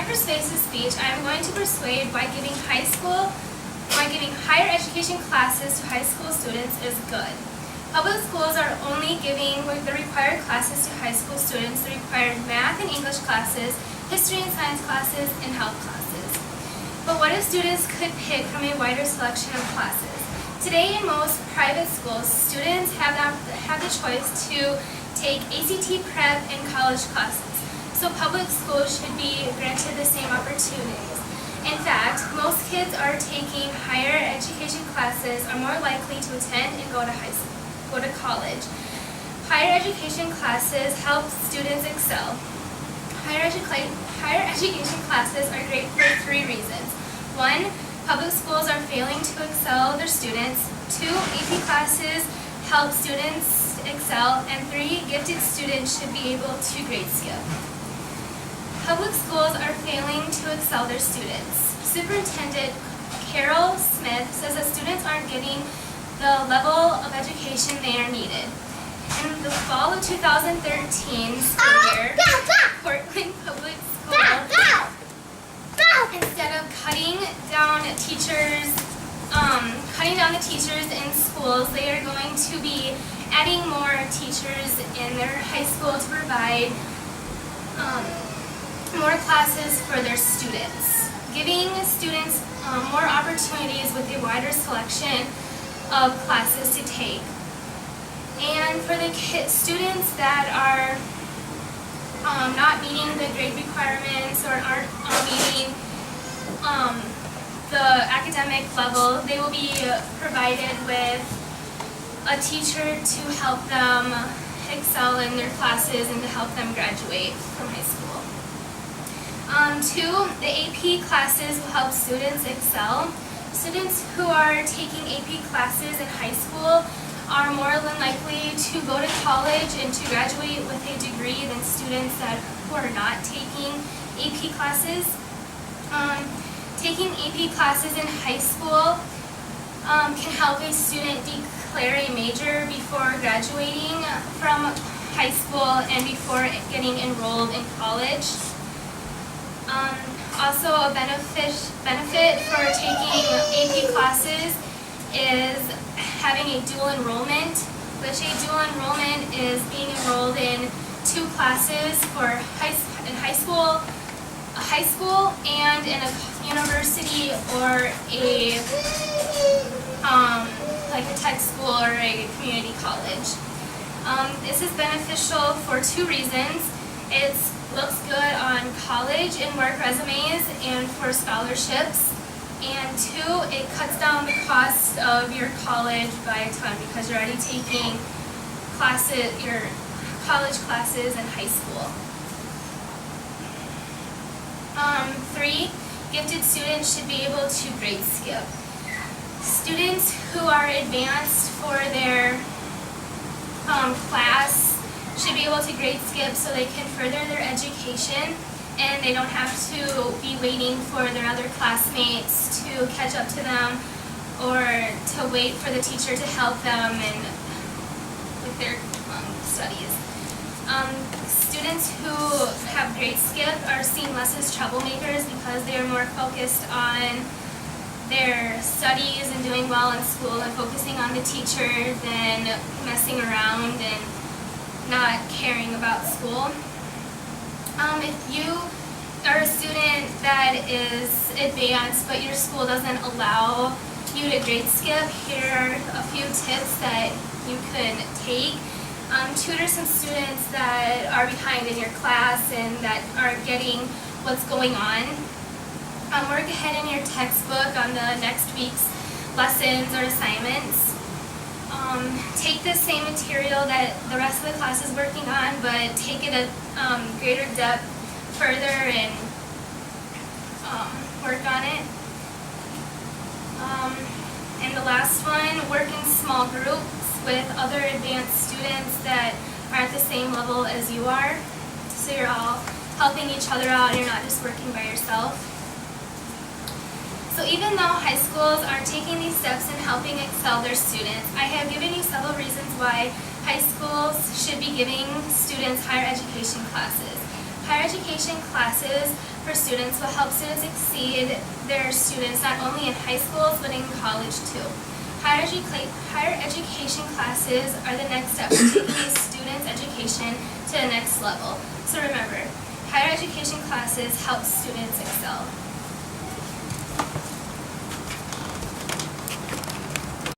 persuasive speech, I am going to persuade why giving higher education classes to high school students is good. Public schools are only giving the required classes to high school students, the required math and English classes, history and science classes, and health classes. But what if students could pick from a wider selection of classes? Today in most private schools, students have the choice to take ACT prep and college classes. So public schools should be granted the same opportunities. In fact, most kids are taking higher education classes, are more likely to attend and go to college. Higher education classes help students excel. Higher education classes are great for 3 reasons. 1, public schools are failing to excel their students. 2, AP classes help students excel. And 3, gifted students should be able to grade skip. Public schools are failing to excel their students. Superintendent Carol Smith says that students aren't getting the level of education they are needed. In the fall of 2013 school year, Portland Public School, instead of cutting down the teachers in schools, they are going to be adding more teachers in their high school to provide more classes for their students, giving students more opportunities with a wider selection of classes to take. And for the students that are not meeting the grade requirements or aren't meeting the academic level, they will be provided with a teacher to help them excel in their classes and to help them graduate from high school. 2, the AP classes will help students excel. Students who are taking AP classes in high school are more than likely to go to college and to graduate with a degree than students who are not taking AP classes. Taking AP classes in high school can help a student declare a major before graduating from high school and before getting enrolled in college. Also, a benefit for taking AP classes is having a dual enrollment, which a dual enrollment is being enrolled in 2 classes for high school and in a university or like a tech school or a community college. This is beneficial for 2 reasons. It looks good on college and work resumes and for scholarships. And 2, it cuts down the cost of your college by a ton because you're already taking your college classes in high school. 3, gifted students should be able to grade skip. Students who are advanced for their class should be able to grade skip so they can further their education and they don't have to be waiting for their other classmates to catch up to them or to wait for the teacher to help them with their studies. Students who have grade skip are seen less as troublemakers because they are more focused on their studies and doing well in school and focusing on the teacher than messing around and not caring about school. If you are a student that is advanced but your school doesn't allow you to grade skip, here are a few tips that you could take. Tutor some students that are behind in your class and that aren't getting what's going on. Work ahead in your textbook on the next week's lessons or assignments. Take the same material that the rest of the class is working on, but take it a greater depth further and work on it. And the last one, work in small groups with other advanced students that are at the same level as you are, so you're all helping each other out and you're not just working by yourself. So even though high schools are taking these steps in helping excel their students, I have given you several reasons why high schools should be giving students higher education classes. Higher education classes for students will help students exceed their students not only in high schools but in college too. Higher education classes are the next step in taking a student's education to the next level. So remember, higher education classes help students excel.